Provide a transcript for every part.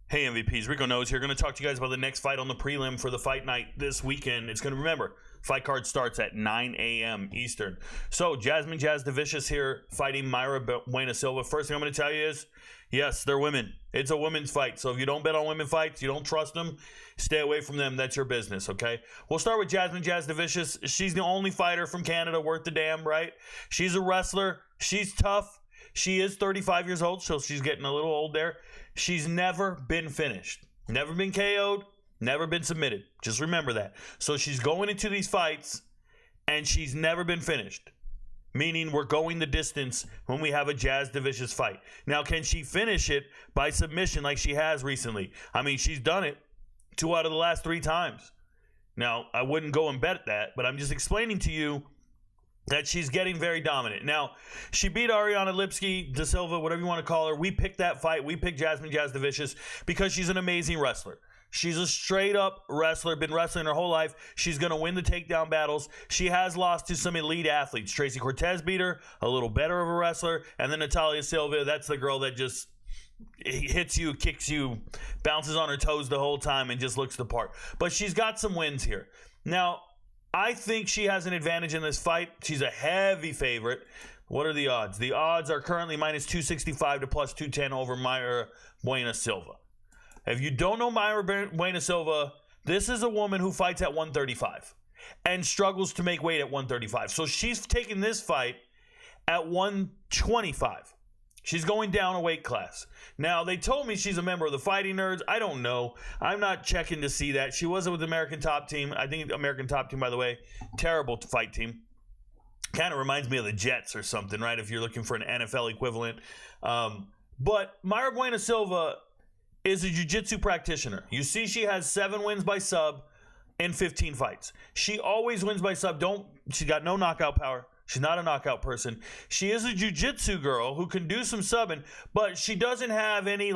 Hey MVPs, Rico Knows here. Going to talk to you guys about the next fight on the prelim for the fight night this weekend. It's going to remember, fight card starts at 9 a.m. Eastern. So Jasmine Jasudavicius here fighting Mayra Beuno Silva. First thing I'm going to tell you is, yes, they're women. It's a women's fight. So if you don't bet on women fights, you don't trust them, stay away from them. That's your business, okay? We'll start with Jasmine Jasudavicius. She's the only fighter from Canada worth the damn, right? She's a wrestler. She's tough. She is 35 years old, so she's getting a little old there. She's never been finished, never been KO'd, never been submitted. Just remember that. So she's going into these fights, and she's never been finished, meaning we're going the distance when we have a Jasudavicius fight. Now, can she finish it by submission like she has recently? I mean, she's done it 2 out of the last 3 times. Now, I wouldn't go and bet that, but I'm just explaining to you that she's getting very dominant. Now, she beat Ariana Lipski, De Silva, whatever you want to call her. We picked that fight. We picked Jasmine Jasudavicius because she's an amazing wrestler. She's a straight-up wrestler, been wrestling her whole life. She's going to win the takedown battles. She has lost to some elite athletes. Tracy Cortez beat her, a little better of a wrestler. And then Natalia Silva, that's the girl that just hits you, kicks you, bounces on her toes the whole time and just looks the part. But she's got some wins here. Now, I think she has an advantage in this fight. She's a heavy favorite. What are the odds? The odds are currently minus 265 to plus 210 over Mayra Beuno Silva. If you don't know Mayra Beuno Silva, this is a woman who fights at 135 and struggles to make weight at 135. So she's taking this fight at 125. She's going down a weight class. Now, they told me she's a member of the Fighting Nerds. I don't know. I'm not checking to see that. She wasn't with the American Top Team. I think American Top Team, by the way, terrible fight team. Kind of reminds me of the Jets or something, right? If you're looking for an NFL equivalent. But Mayra Beuno Silva is a jiu-jitsu practitioner. You see she has 7 wins by sub in 15 fights. She always wins by sub. She got no knockout power. She's not a knockout person. She is a jiu-jitsu girl who can do some subbing, but she doesn't have any,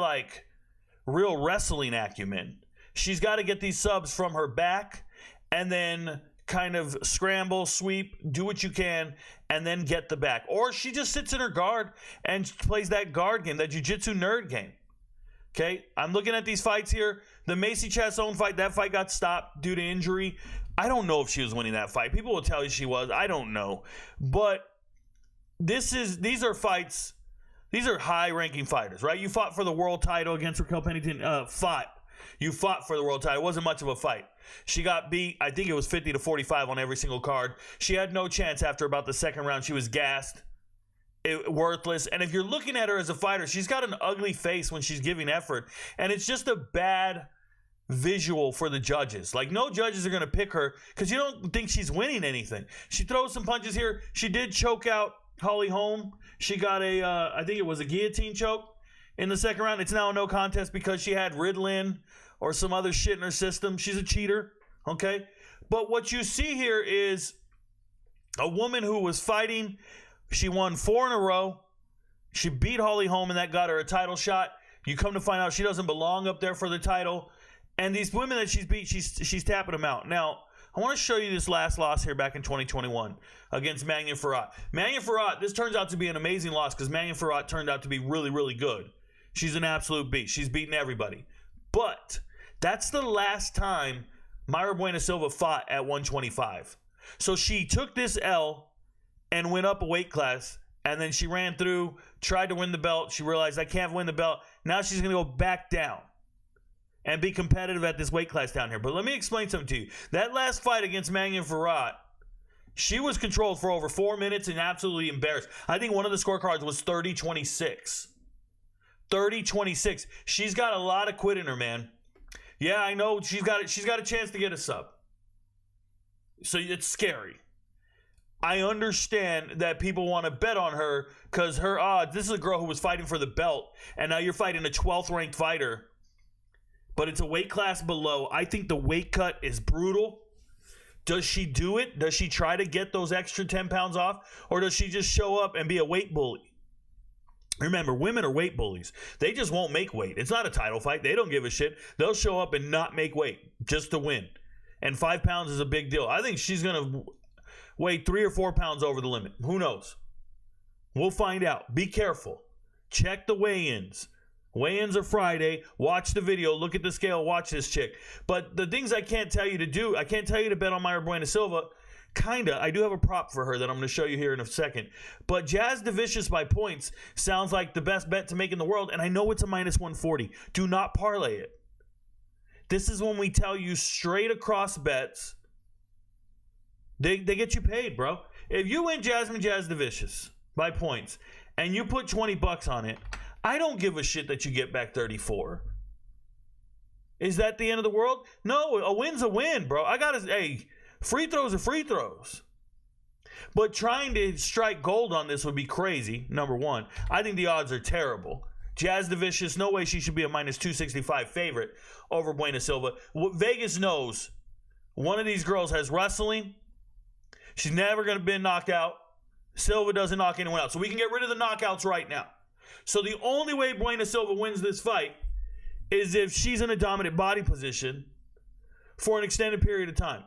real wrestling acumen. She's got to get these subs from her back and then kind of scramble, sweep, do what you can, and then get the back. Or she just sits in her guard and plays that guard game, that jiu-jitsu nerd game. Okay, I'm looking at these fights here. The Macy Chasson fight, that fight got stopped due to injury. I don't know if she was winning that fight. People will tell you she was. I don't know. But these are fights. These are high-ranking fighters, right? You fought for the world title against Raquel Pennington. You fought for the world title. It wasn't much of a fight. She got beat. I think it was 50-45 on every single card. She had no chance after about the second round. She was gassed. Worthless. And if you're looking at her as a fighter, she's got an ugly face when she's giving effort. And it's just a bad visual for the judges. No judges are going to pick her because you don't think she's winning anything. She throws some punches here. She did choke out Holly Holm. She got I think it was a guillotine choke in the second round. It's now a no contest because she had Ritalin or some other shit in her system. She's a cheater, okay? But what you see here is a woman who was fighting. She won 4 in a row. She beat Holly Holm, and that got her a title shot. You come to find out she doesn't belong up there for the title. And these women that she's beat, she's tapping them out. Now, I want to show you this last loss here back in 2021 against Magna Ferrat. Magna Ferrat, this turns out to be an amazing loss because Magna Ferrat turned out to be really, really good. She's an absolute beast. She's beaten everybody. But that's the last time Mayra Beuno Silva fought at 125. So she took this L and went up a weight class, and then she ran through, tried to win the belt. She realized, I can't win the belt. Now she's going to go back down and be competitive at this weight class down here. But let me explain something to you. That last fight against Magna Ferrat, she was controlled for over 4 minutes and absolutely embarrassed. I think one of the scorecards was 30-26. 30-26. She's got a lot of quit in her, man. Yeah, I know she's got a chance to get a sub. So it's scary. I understand that people want to bet on her because her odds, this is a girl who was fighting for the belt, and now you're fighting a 12th ranked fighter, but it's a weight class below. I think the weight cut is brutal. Does she do it? Does she try to get those extra 10 pounds off, or does she just show up and be a weight bully? Remember, women are weight bullies. They just won't make weight. It's not a title fight. They don't give a shit. They'll show up and not make weight just to win. And 5 pounds is a big deal. I think she's going to weigh 3 or 4 pounds over the limit. Who knows? We'll find out. Be careful. Check the weigh-ins. Weigh-ins are Friday. Watch the video. Look at the scale. Watch this chick. But the things I can't tell you to do, I can't tell you to bet on Mayra Beuno Silva. Kinda. I do have a prop for her that I'm going to show you here in a second. But Jasudavicius by points sounds like the best bet to make in the world, and I know it's a minus 140. Do not parlay it. This is when we tell you straight across bets. They get you paid, bro. If you win Jasmine Jasudavicius by points and you put $20 on it, I don't give a shit that you get back 34. Is that the end of the world? No, a win's a win, bro. Free throws are free throws. But trying to strike gold on this would be crazy, number one. I think the odds are terrible. Jasudavicius, no way she should be a minus 265 favorite over Beuno Silva. What Vegas knows, one of these girls has wrestling. She's never going to be knocked out. Silva doesn't knock anyone out. So we can get rid of the knockouts right now. So the only way Beuno Silva wins this fight is if she's in a dominant body position for an extended period of time.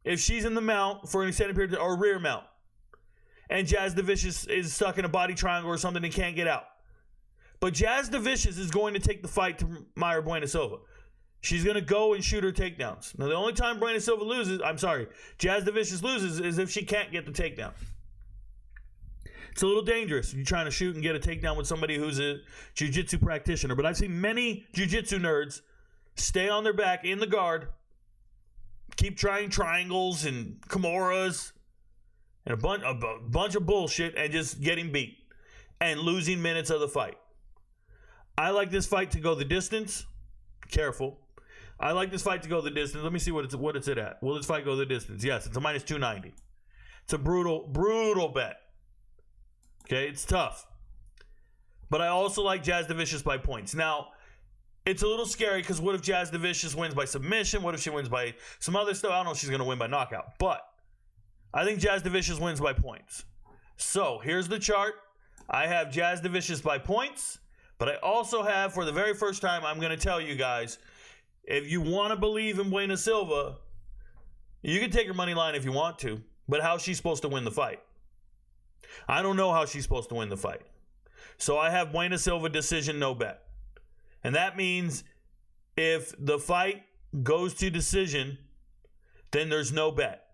If she's in the mount for an extended period of time, or rear mount, and Jasudavicius is stuck in a body triangle or something and can't get out. But Jasudavicius is going to take the fight to Mayra Beuno Silva. She's going to go and shoot her takedowns. Now, the only time Jasudavicius loses is if she can't get the takedown. It's a little dangerous. You're trying to shoot and get a takedown with somebody who's a jiu-jitsu practitioner. But I've seen many jiu-jitsu nerds stay on their back in the guard, keep trying triangles and kimuras and a bunch of bullshit and just getting beat and losing minutes of the fight. I like this fight to go the distance. Careful. I like this fight to go the distance. Let me see what it's at. Will this fight go the distance? Yes, it's a minus 290. It's a brutal bet. Okay, it's tough. But I also like Jasudavicius by points. Now, it's a little scary because what if Jasudavicius wins by submission? What if she wins by some other stuff? I don't know if she's going to win by knockout. But I think Jasudavicius wins by points. So, here's the chart. I have Jasudavicius by points. But I also have, for the very first time, I'm going to tell you guys, if you want to believe in Beuno Silva, you can take her money line if you want to. But how's she supposed to win the fight? I don't know how she's supposed to win the fight. So I have Beuno Silva decision, no bet. And that means if the fight goes to decision, then there's no bet.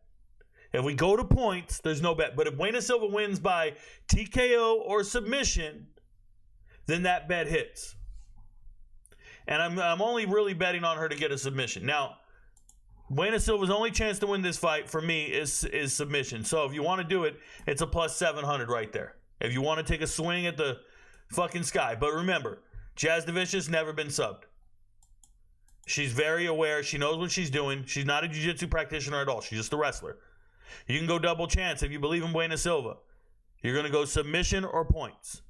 If we go to points, there's no bet. But if Beuno Silva wins by TKO or submission, then that bet hits. And I'm only really betting on her to get a submission. Now, Beuno Silva's only chance to win this fight for me is submission. So if you want to do it, it's a plus 700 right there. If you want to take a swing at the fucking sky. But remember, Jasudavicius never been subbed. She's very aware. She knows what she's doing. She's not a jiu-jitsu practitioner at all. She's just a wrestler. You can go double chance if you believe in Beuno Silva. You're going to go submission or points.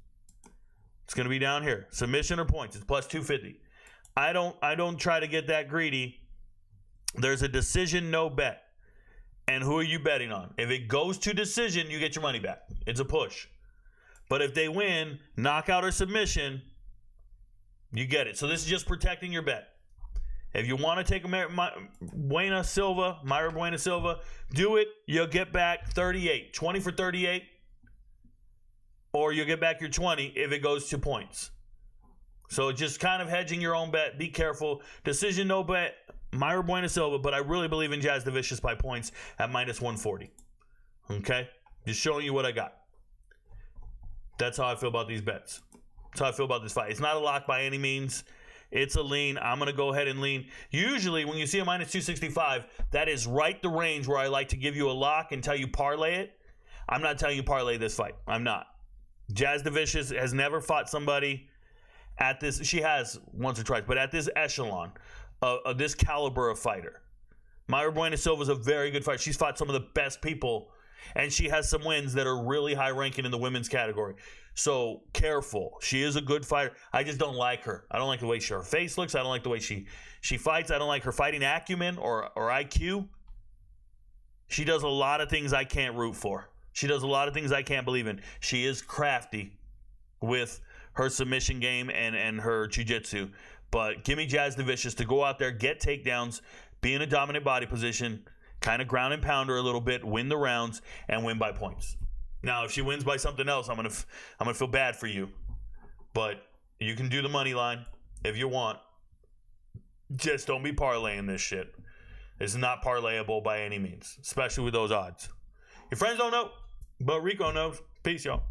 It's going to be down here. Submission or points. It's plus 250. I don't try to get that greedy. There's a decision, no bet. And who are you betting on? If it goes to decision, you get your money back. It's a push. But if they win, knockout or submission, you get it. So this is just protecting your bet. If you want to take Mayra Beuno Silva, do it. You'll get back 38. 20 for 38. Or you'll get back your 20 if it goes to points. So just kind of hedging your own bet. Be careful. Decision, no bet. Mayra Beuno Silva, but I really believe in Jasudavicius by points at minus 140. Okay? Just showing you what I got. That's how I feel about these bets. That's how I feel about this fight. It's not a lock by any means. It's a lean. I'm going to go ahead and lean. Usually, when you see a minus 265, that is right the range where I like to give you a lock and tell you parlay it. I'm not telling you parlay this fight. I'm not. Jasudavicius has never fought somebody at this. She has once or twice, but at this echelon of this caliber of fighter. Mayra Beuno Silva is a very good fighter. She's fought some of the best people, and she has some wins that are really high ranking in the women's category. So careful. She is a good fighter. I just don't like her. I don't like the way her face looks. I don't like the way she fights. I don't like her fighting acumen or IQ. She does a lot of things I can't root for. She does a lot of things I can't believe in. She is crafty with her submission game and her jiu-jitsu. But give me Jasudavicius to go out there, get takedowns, be in a dominant body position, kind of ground and pound her a little bit, win the rounds, and win by points. Now, if she wins by something else, I'm gonna feel bad for you. But You can do the money line if you want. Just don't be parlaying this shit. It's not parlayable by any means, especially with those odds. Your friends don't know, but Rico knows. Peace, y'all.